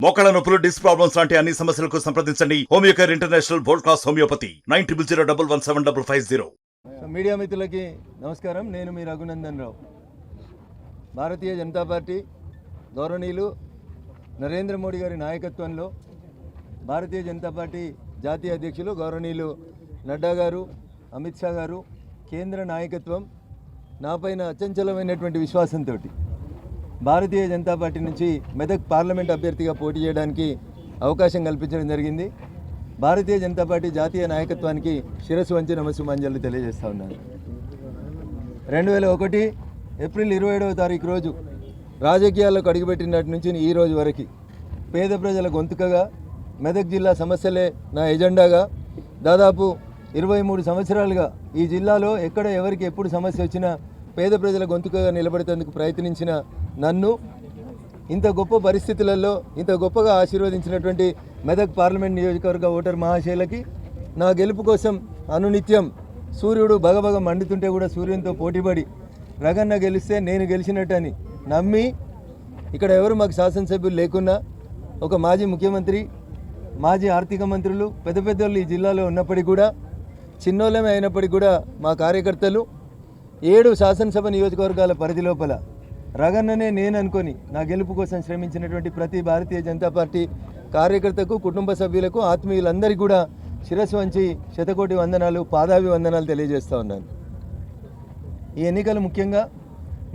మోకాళ్ళ నొప్పులు, disc problems లాంటి అన్ని సమస్యలకు సంప్రదించండి Homeocare international world class homeopathy 9001171550. Media మిత్రులకి నమస్కారం. నేను మీ రఘునందన్ రావు. భారతీయ జనతా పార్టీ గౌరవనీయులు నరేంద్ర మోడీ గారి నాయకత్వంలో భారతీయ జనతా పార్టీ జాతీయ అధ్యక్షులు గౌరవనీయులు నడ్డా గారు, అమిత్ షా గారు, కేంద్ర నాయకత్వం నాపైన అచంచలమైనటువంటి విశ్వాసంతో భారతీయ జనతా పార్టీ నుంచి మెదక్ పార్లమెంట్ అభ్యర్థిగా పోటీ చేయడానికి అవకాశం కల్పించడం జరిగింది. భారతీయ జనతా పార్టీ జాతీయ నాయకత్వానికి శిరస్సు వంచి నమస్సుమాంజలి తెలియజేస్తా ఉన్నాను. 2001 ఏప్రిల్ 27వ తారీఖు రోజు రాజకీయాల్లోకి అడుగుపెట్టినటి నుంచి ఈ రోజు వరకు పేద ప్రజల గొంతుకగా, మెదక్ జిల్లా సమస్యలే నా ఎజెండాగా దాదాపు 23 సంవత్సరాలుగా ఈ జిల్లాలో ఎక్కడ ఎవరికి ఎప్పుడు సమస్య వచ్చినా పేద ప్రజల గొంతుకగా నిలబడేందుకు ప్రయత్నించిన నన్ను ఇంత గొప్ప పరిస్థితులలో ఇంత గొప్పగా ఆశీర్వదించినటువంటి మెదక్ పార్లమెంట్ నియోజకవర్గ ఓటర్ మహాశైలకి నా గెలుపు కోసం అనునిత్యం సూర్యుడు బగబగ మండుతుంటే కూడా సూర్యునితో పోటీపడి రగన్న గెలిస్తే నేను గెలిచినట్టని నమ్మి ఇక్కడ ఎవరు మాకు శాసనసభ్యులు లేకున్నా ఒక మాజీ ముఖ్యమంత్రి, మాజీ ఆర్థిక మంత్రులు, పెద్ద పెద్దోళ్ళు ఈ జిల్లాలో ఉన్నప్పటికీ కూడా చిన్నోళ్ళమే అయినప్పటికీ కూడా మా కార్యకర్తలు 7 శాసనసభ నియోజకవర్గాల పరిధి లోపల రగన్ననే నేను అనుకొని నా గెలుపు కోసం శ్రమించినటువంటి ప్రతి భారతీయ జనతా పార్టీ కార్యకర్తకు, కుటుంబ సభ్యులకు, ఆత్మీయులందరికీ కూడా శిరస్సు వంచి శతకోటి వందనాలు, పాదాభి వందనాలు తెలియజేస్తూ ఉన్నాను. ఈ ఎన్నికలు ముఖ్యంగా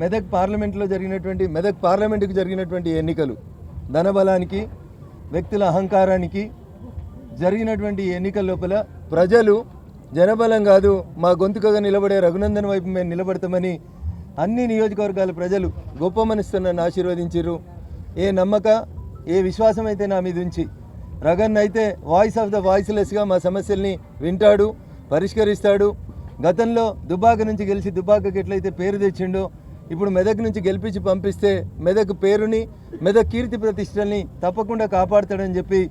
మెదక్ పార్లమెంటుకు జరిగినటువంటి ఎన్నికలు ధనబలానికి, వ్యక్తుల అహంకారానికి జరిగినటువంటి ఎన్నికల లోపల ప్రజలు జనబలం కాదు, మా గొంతుకగా నిలబడే రఘునందన్ వైపు మేము నిలబడతామని అన్ని నియోజకవర్గాల ప్రజలు గొప్ప మనసుతో నన్ను ఆశీర్వదించారు. ఏ నమ్మక, ఏ విశ్వాసం అయితే నా మీద ఉంచి రగన్ అయితే వాయిస్ ఆఫ్ ద వాయిస్లెస్గా మా సమస్యల్ని వింటాడు, పరిష్కరిస్తాడు. గతంలో దుబ్బాక నుంచి గెలిచి దుబ్బాకకి ఎట్లయితే పేరు తెచ్చిండో ఇప్పుడు మెదక్ నుంచి గెలిపించి పంపిస్తే మెదక్ పేరుని, మెదక్ కీర్తి ప్రతిష్టల్ని తప్పకుండా కాపాడుతాడని చెప్పి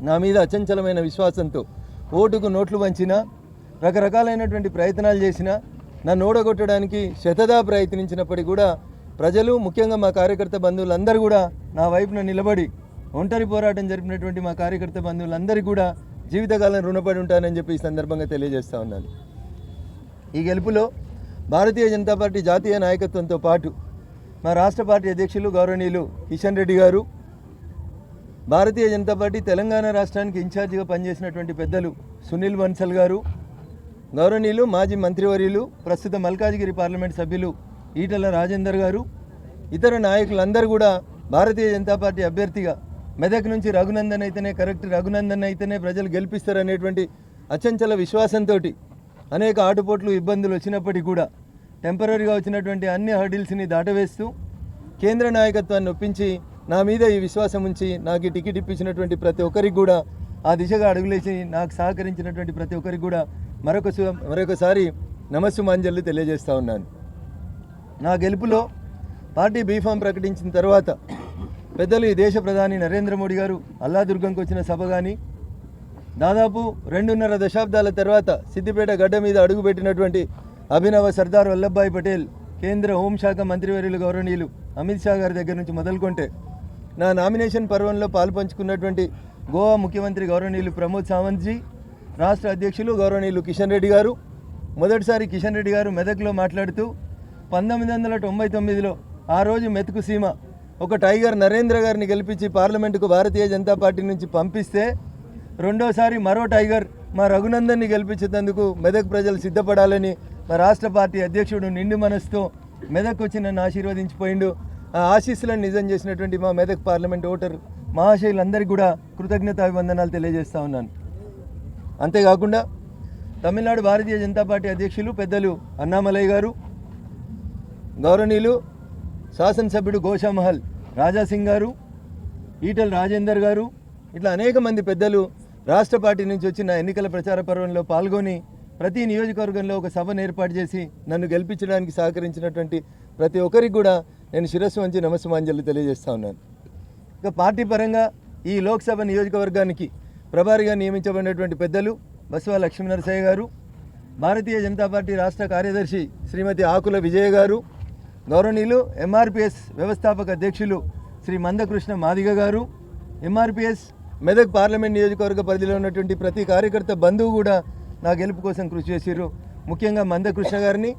నా మీద అచంచలమైన విశ్వాసంతో ఓటుకు నోట్లు వంచినా, రకరకాలైనటువంటి ప్రయత్నాలు చేసినా, నన్ను ఓడగొట్టడానికి శతదా ప్రయత్నించినప్పటికీ కూడా ప్రజలు, ముఖ్యంగా మా కార్యకర్త బంధువులందరూ కూడా నా వైపున నిలబడి ఒంటరి పోరాటం జరిపినటువంటి మా కార్యకర్త బంధువులందరికీ కూడా జీవితకాలం రుణపడి ఉంటానని చెప్పి ఈ సందర్భంగా తెలియజేస్తూ ఉన్నాను. ఈ గెలుపులో భారతీయ జనతా పార్టీ జాతీయ నాయకత్వంతో పాటు మా రాష్ట్ర పార్టీ అధ్యక్షులు గౌరవనీయులు కిషన్ రెడ్డి గారు, భారతీయ జనతా పార్టీ తెలంగాణ రాష్ట్రానికి ఇన్ఛార్జిగా పనిచేసినటువంటి పెద్దలు సునీల్ బన్సల్ గారు, గౌరవనీయులు మాజీ మంత్రివర్యులు, ప్రస్తుత మల్కాజిగిరి పార్లమెంట్ సభ్యులు ఈటల రాజేందర్ గారు, ఇతర నాయకులందరూ కూడా భారతీయ జనతా పార్టీ అభ్యర్థిగా మెదక్ నుంచి రఘునందన్ అయితేనే కరెక్ట్, రఘునందన్ అయితేనే ప్రజలు గెలిపిస్తారనేటువంటి అచంచల విశ్వాసంతో అనేక ఆటుపోట్లు, ఇబ్బందులు వచ్చినప్పటికీ కూడా టెంపరీగా వచ్చినటువంటి అన్ని హర్డిల్స్ని దాటవేస్తూ కేంద్ర నాయకత్వాన్ని ఒప్పించి నా మీద ఈ విశ్వాసం ఉంచి నాకు టికెట్ ఇప్పించినటువంటి ప్రతి ఒక్కరికి కూడా, ఆ దిశగా అడుగులేసి నాకు సహకరించినటువంటి ప్రతి ఒక్కరికి కూడా మరొకసారి నమస్సుమాంజలి తెలియజేస్తూ ఉన్నాను. నా గెలుపులో పార్టీ బీఫామ్ ప్రకటించిన తర్వాత పెద్దలు ఈ దేశ ప్రధాని నరేంద్ర మోడీ గారు అల్లాదుర్గంకి వచ్చిన సభ కానీ, దాదాపు 2.5 దశాబ్దాల తర్వాత సిద్దిపేట గడ్డ మీద అడుగుపెట్టినటువంటి అభినవ సర్దార్ వల్లభాయ్ పటేల్ కేంద్ర హోంశాఖ మంత్రివర్యులు గౌరవనీయులు అమిత్ షా గారి దగ్గర నుంచి మొదలుకొంటే, నా నామినేషన్ పర్వంలో పాల్పంచుకున్నటువంటి గోవా ముఖ్యమంత్రి గౌరవనీయులు ప్రమోద్ సావంత్జీ, రాష్ట్ర అధ్యక్షులు గౌరవనీయులు కిషన్ రెడ్డి గారు, మొదటిసారి కిషన్ రెడ్డి గారు మెదక్లో మాట్లాడుతూ 1999లో ఆ రోజు మెతుకు సీమ ఒక టైగర్ నరేంద్ర గారిని గెలిపించి పార్లమెంటుకు భారతీయ జనతా పార్టీ నుంచి పంపిస్తే, రెండోసారి మరో టైగర్ మా రఘునందన్ని గెలిపించేందుకు మెదక్ ప్రజలు సిద్ధపడాలని మా రాష్ట్ర పార్టీ అధ్యక్షుడు నిండు మనసుతో మెదక్ వచ్చి నన్ను ఆశీర్వదించిపోయిండు. ఆ ఆశీస్సులను నిజం చేసినటువంటి మా మెదక్ పార్లమెంట్ ఓటర్ మహాశయులందరికీ కూడా కృతజ్ఞతాభివందనాలు తెలియజేస్తూ ఉన్నాను. అంతేకాకుండా తమిళనాడు భారతీయ జనతా పార్టీ అధ్యక్షులు పెద్దలు అన్నామలై గారు, గౌరవనీయులు శాసనసభ్యుడు గోషామహల్ రాజాసింగ్ గారు, ఈటల రాజేందర్ గారు, ఇట్లా అనేక మంది పెద్దలు రాష్ట్ర పార్టీ నుంచి వచ్చి నా ఎన్నికల ప్రచార పర్వంలో పాల్గొని ప్రతి నియోజకవర్గంలో ఒక సభను ఏర్పాటు చేసి నన్ను గెలిపించడానికి సహకరించినటువంటి ప్రతి ఒక్కరికి కూడా నేను శిరస్సు వంచి నమస్సుమాంజలి తెలియజేస్తూ ఉన్నాను. ఇక పార్టీ పరంగా ఈ లోక్సభ నియోజకవర్గానికి ప్రభారిగా నియమించబడినటువంటి పెద్దలు బస్వా లక్ష్మీనరసయ్య గారు, భారతీయ జనతా పార్టీ రాష్ట్ర కార్యదర్శి శ్రీమతి ఆకుల విజయ గారు, గౌరవనీయులు ఎంఆర్పిఎస్ వ్యవస్థాపక అధ్యక్షులు శ్రీ మందకృష్ణ మాదిగ గారు, ఎంఆర్పిఎస్ మెదక్ పార్లమెంట్ నియోజకవర్గ పరిధిలో ఉన్నటువంటి ప్రతి కార్యకర్త బంధువు కూడా నా గెలుపు కోసం కృషి చేసిర్రు. ముఖ్యంగా మందకృష్ణ గారిని,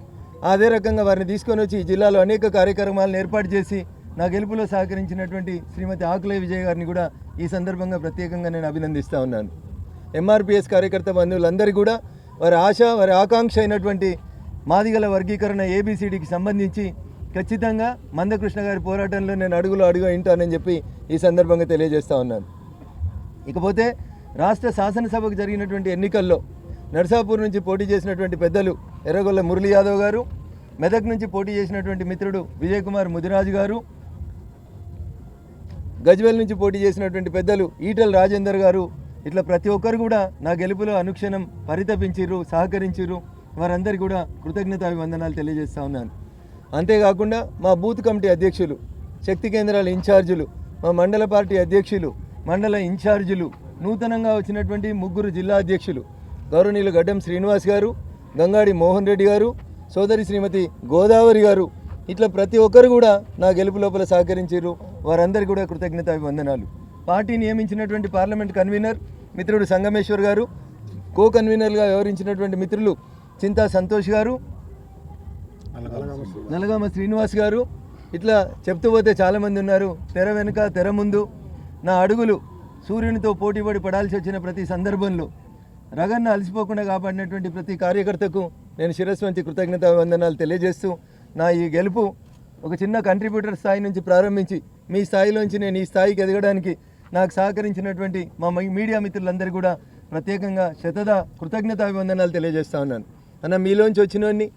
అదే రకంగా వారిని తీసుకొని వచ్చి ఈ జిల్లాలో అనేక కార్యక్రమాలను ఏర్పాటు చేసి నా గెలుపులో సహకరించినటువంటి శ్రీమతి ఆకులే విజయ్ గారిని కూడా ఈ సందర్భంగా ప్రత్యేకంగా నేను అభినందిస్తూ ఉన్నాను. ఎంఆర్పిఎస్ కార్యకర్త బంధువులందరికీ కూడా వారి ఆశ, వారి ఆకాంక్ష అయినటువంటి మాదిగల వర్గీకరణ ఏబిసిడికి సంబంధించి ఖచ్చితంగా మందకృష్ణ గారి పోరాటంలో నేను అడుగులో అడుగు వింటానని చెప్పి ఈ సందర్భంగా తెలియజేస్తూ ఉన్నాను. ఇకపోతే రాష్ట్ర శాసనసభకు జరిగినటువంటి ఎన్నికల్లో నర్సాపూర్ నుంచి పోటీ చేసినటువంటి పెద్దలు ఎర్రగొల్ల మురళీ యాదవ్ గారు, మెదక్ నుంచి పోటీ చేసినటువంటి మిత్రుడు విజయ్ కుమార్ ముదిరాజు గారు, గజ్వేల్ నుంచి పోటీ చేసినటువంటి పెద్దలు ఈటెల రాజేందర్ గారు, ఇట్లా ప్రతి ఒక్కరు కూడా నా గెలుపులో అనుక్షణం పరితపించిర్రు, సహకరించిర్రు. వారందరికీ కూడా కృతజ్ఞతాభివందనాలు తెలియజేస్తూ ఉన్నాను. అంతేకాకుండా మా బూత్ కమిటీ అధ్యక్షులు, శక్తి కేంద్రాల ఇన్ఛార్జీలు, మా మండల పార్టీ అధ్యక్షులు, మండల ఇన్ఛార్జీలు, నూతనంగా వచ్చినటువంటి 3 జిల్లా అధ్యక్షులు గౌరవనీయులు గడ్డం శ్రీనివాస్ గారు, గంగాడి మోహన్ రెడ్డి గారు, సోదరి శ్రీమతి గోదావరి గారు, ఇట్లా ప్రతి ఒక్కరు కూడా నా గెలుపు లోపల సహకరించారు. వారందరికీ కూడా కృతజ్ఞతాభివందనాలు. పార్టీ నియమించినటువంటి పార్లమెంట్ కన్వీనర్ మిత్రుడు సంగమేశ్వర్ గారు, కో కన్వీనర్గా వ్యవహరించినటువంటి మిత్రులు చింతా సంతోష్ గారు, నలగామ శ్రీనివాస్ గారు, ఇట్లా చెప్తూ పోతే చాలామంది ఉన్నారు. తెర వెనుక తెర ముందు నా అడుగులు సూర్యునితో పోటీపడి పడాల్సి వచ్చిన ప్రతి సందర్భంలో రగన్న అలసిపోకుండా కాపాడినటువంటి ప్రతి కార్యకర్తకు నేను శిరస్సు వంచి కృతజ్ఞతావందనాలు తెలియజేస్తూ నా ఈ గెలుపు ఒక చిన్న కంట్రిబ్యూటర్ స్థాయి నుంచి ప్రారంభించి మీ స్థాయిలోంచి నేను ఈ స్థాయికి ఎదగడానికి నాకు సహకరించినటువంటి మా మీడియా మిత్రులందరూ కూడా ప్రత్యేకంగా కృతజ్ఞతాభివందనాలు తెలియజేస్తూ ఉన్నాను. అన్న, మీలోంచి వచ్చినోన్ని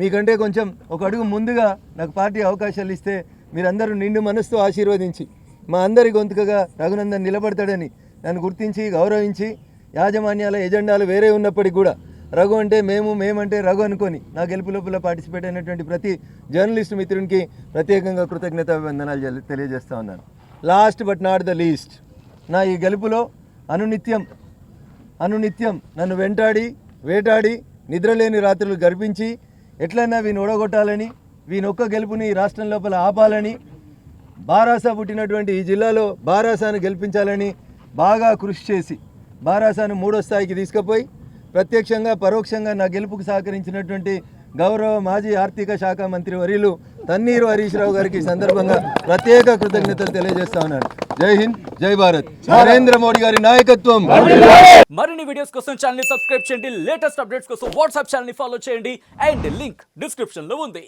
మీకంటే కొంచెం ఒక అడుగు ముందుగా నాకు పార్టీ అవకాశాలు ఇస్తే మీరందరూ నిండు మనసుతో ఆశీర్వదించి మా అందరి గొంతుకగా రఘునందన్ నిలబడతాడని నన్ను గుర్తించి గౌరవించి, యాజమాన్యాల ఎజెండాలు వేరే ఉన్నప్పటికీ కూడా రఘు అంటే మేమంటే రఘు అనుకొని నా గెలుపు లోపల పార్టిసిపేట్ అయినటువంటి ప్రతి జర్నలిస్ట్ మిత్రునికి ప్రత్యేకంగా కృతజ్ఞతాభివందనాలు తెలియజేస్తూ ఉన్నాను. Last but not the least, నా ఈ గెలుపులో అనునిత్యం నన్ను వేటాడి నిద్రలేని రాత్రులు గర్పించి ఎట్లయినా వీని ఓడగొట్టాలని, వీనొక్క గెలుపుని ఈ రాష్ట్రం లోపల ఆపాలని, బారాసా పుట్టినటువంటి ఈ జిల్లాలో బారాసాను గెలిపించాలని బాగా కృషి చేసి బారాసాను 3వ స్థాయికి తీసుకుపోయి ప్రత్యక్షంగా పరోక్షంగా నా గెలుపుకు సహకరించినటువంటి గౌరవ మాజీ ఆర్థిక శాఖ మంత్రి వర్యులు తన్నీరు హరీష్ రావు గారికి ఈ సందర్భంగా ప్రత్యేక కృతజ్ఞతలు తెలియజేస్తా ఉన్నాను. జై హింద్, జై భారత్. నరేంద్ర మోడీ గారి నాయకత్వం. మరిన్ని వీడియోస్ కోసం ఛానల్ ని సబ్స్క్రైబ్ చేయండి, లేటెస్ట్ అప్డేట్స్ కోసం వాట్సాప్ ఛానల్ ని ఫాలో చేయండి అండ్ లింక్ డిస్క్రిప్షన్ లో ఉంది.